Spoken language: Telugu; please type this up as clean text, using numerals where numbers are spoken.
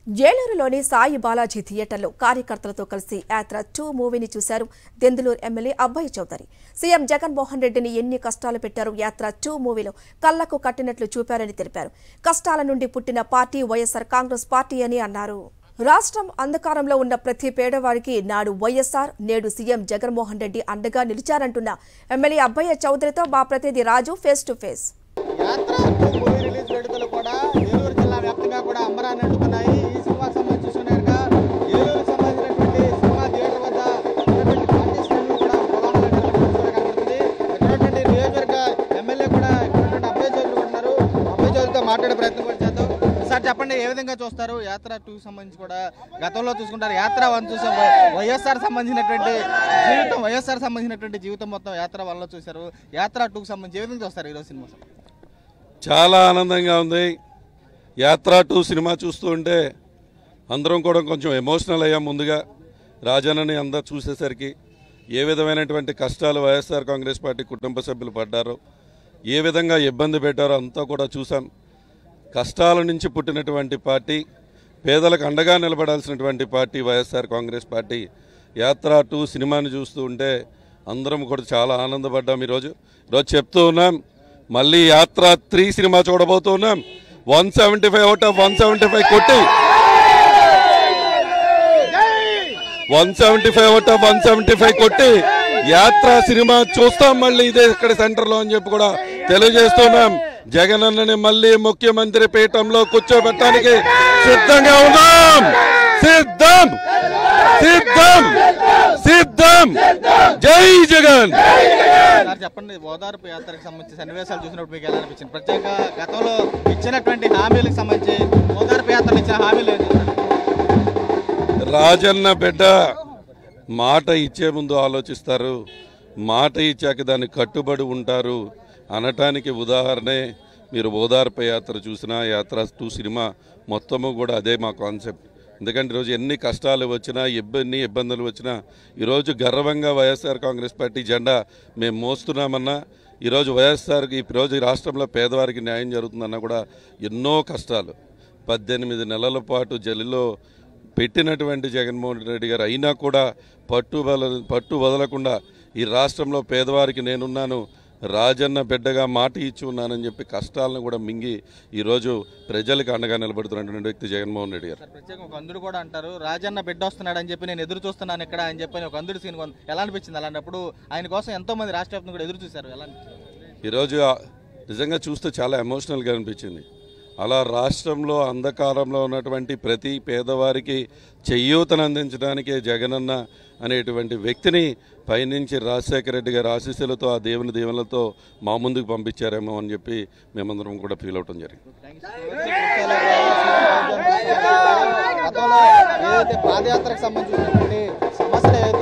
ఏలూరులోని సాయి బాలాజీ థియేటర్లో కార్యకర్తలతో కలిసి యాత్ర 2 మూవీని చూశారు దెందులూరు ఎమ్మెల్యే అబ్బాయి చౌదరి. సీఎం జగన్మోహన్ రెడ్డిని ఎన్ని కష్టాలు పెట్టారు యాత్ర 2 మూవీలో కళ్లకు కట్టినట్లు చూపారని తెలిపారు. కష్టాల నుండి పుట్టిన పార్టీ వైఎస్ఆర్ కాంగ్రెస్ పార్టీ అని అన్నారు. రాష్ట్రం అంధకారంలో ఉన్న ప్రతి పేదవాడికి నాడు వైఎస్ఆర్ నేడు సీఎం జగన్మోహన్ రెడ్డి అండగా నిలిచారంటున్న ఎమ్మెల్యే అబ్బాయి చౌదరితో మా ప్రతినిధి రాజు ఫేస్ టు ఫేస్. యాత్ర మూవీ రిలీజ్ వేడుకలు కూడా ఏలూరు జిల్లా వ్యాప్తంగా కూడా అంబరాన్ని అంటున్నాయి. ఈ సినిమాకి సంబంధించి చూసినాక ఏలూరుకు సంబంధించినటువంటి సినిమా థియేటర్ వద్ద ఉన్నటువంటి పార్టీ శ్రేణులు కూడా ప్రధానంగా కనబడుతుంది. ఇక్కడటువంటి నియోజకవర్గ ఎమ్మెల్యే కూడా ఇక్కడటువంటి అబ్బాయి చౌదరి ఉన్నారు. అబ్బాయి చౌదరితో మాట్లాడే ప్రయత్నం కూడా చేద్దాం. సార్ చెప్పండి, ఏ విధంగా చూస్తారు యాత్ర 2 సంబంధించి? కూడా గతంలో చూసుకుంటారు, యాత్ర 1 చూసాం, వైఎస్ఆర్ సంబంధించినటువంటి జీవితం మొత్తం యాత్ర 1లో చూశారు. యాత్ర 2కు సంబంధించి ఏ విధంగా చూస్తారు ఈరోజు సినిమా? చాలా ఆనందంగా ఉంది. యాత్ర 2 సినిమా చూస్తూ ఉంటే అందరం కూడా కొంచెం ఎమోషనల్ అయ్యాం. ముందుగా రాజన్నని అందరూ చూసేసరికి ఏ విధమైనటువంటి కష్టాలు వైఎస్ఆర్ కాంగ్రెస్ పార్టీ కుటుంబ సభ్యులు పడ్డారో, ఏ విధంగా ఇబ్బంది పెట్టారో అంతా కూడా చూసాం. కష్టాల నుంచి పుట్టినటువంటి పార్టీ, పేదలకు అండగా నిలబడాల్సినటువంటి పార్టీ వైఎస్ఆర్ కాంగ్రెస్ పార్టీ. యాత్ర 2 సినిమాని చూస్తూ ఉంటే అందరం కూడా చాలా ఆనందపడ్డాం. ఈరోజు చెప్తూ ఉన్నాం, మళ్ళీ యాత్ర 3 సినిమా చూడబోతున్నాం. 175 అవుట్ ఆఫ్ 175 కొట్టి 175 అవుట్ ఆఫ్ 175 కొట్టి యాత్ర సినిమా చూస్తాం మళ్ళీ ఇదే ఇక్కడ సెంటర్లో అని చెప్పి కూడా తెలియజేస్తున్నాం. జగన్ అన్నని మళ్ళీ ముఖ్యమంత్రి పీఠంలో కూర్చోబెట్టడానికి సిద్ధంగా ఉన్నాం. సిద్ధం సిద్ధం సిద్ధం. జై జగన్. చెప్పండి, ఓదార్పు యాత్రకు సంబంధించి సన్నివేశాలు చూసినప్పుడు మీకు ఎలా అనిపించింది? ప్రత్యేకంగా గతంలో ఇచ్చినటువంటి హామీలకు సంబంధించి ఓదార్పు యాత్రలు ఇచ్చిన హామీలు రాజన్న బిడ్డ మాట ఇచ్చే ముందు ఆలోచిస్తారు, మాట ఇచ్చాక దాన్ని కట్టుబడి ఉంటారు అనటానికి ఉదాహరణే మీరు ఓదార్పు యాత్ర చూసినా యాత్ర 2 సినిమా మొత్తము కూడా అదే మా కాన్సెప్ట్. ఎందుకంటే ఈరోజు ఎన్ని కష్టాలు వచ్చినా ఎన్ని ఇబ్బందులు వచ్చినా ఈరోజు గర్వంగా వైఎస్ఆర్ కాంగ్రెస్ పార్టీ జెండా మేము మోస్తున్నామన్నా, ఈరోజు వైఎస్ఆర్కి ఈరోజు ఈ రాష్ట్రంలో పేదవారికి న్యాయం జరుగుతుందన్నా కూడా ఎన్నో కష్టాలు 18 నెలల పాటు జైలులో పెట్టినటువంటి జగన్మోహన్ రెడ్డి గారు అయినా కూడా పట్టు వదలకుండా ఈ రాష్ట్రంలో పేదవారికి నేనున్నాను, రాజన్న బిడ్డగా మాట ఇచ్చి ఉన్నానని చెప్పి కష్టాలను కూడా మింగి ఈరోజు ప్రజలకు అండగా నిలబడుతున్నటువంటి వ్యక్తి జగన్మోహన్ రెడ్డి గారు. ప్రత్యేకంగా ఒక అందుడు కూడా అంటారు, రాజన్న బిడ్డ వస్తున్నాడని చెప్పి నేను ఎదురు చూస్తున్నాను ఇక్కడ అని చెప్పి ఒక అందుడు సీన్ ఎలా అనిపించింది? అలాంటప్పుడు ఆయన కోసం ఎంతో మంది రాష్ట్ర వ్యాప్తంగా కూడా ఎదురు చూశారు. ఎలా అనిపించింది? ఈరోజు నిజంగా చూస్తే చాలా ఎమోషనల్గా అనిపించింది. అలా రాష్ట్రంలో అంధకారంలో ఉన్నటువంటి ప్రతి పేదవారికి చేయూతను అందించడానికే జగనన్న అనేటువంటి వ్యక్తిని పైనుంచి రాజశేఖర రెడ్డి గారి ఆశీస్సులతో ఆ దేవుని దీవెనలతో మా ముందుకు పంపించారేమో అని చెప్పి మేమందరం కూడా ఫీల్ అవటం జరిగింది. పాదయాత్రకు సంబంధించినటువంటి సమస్యలు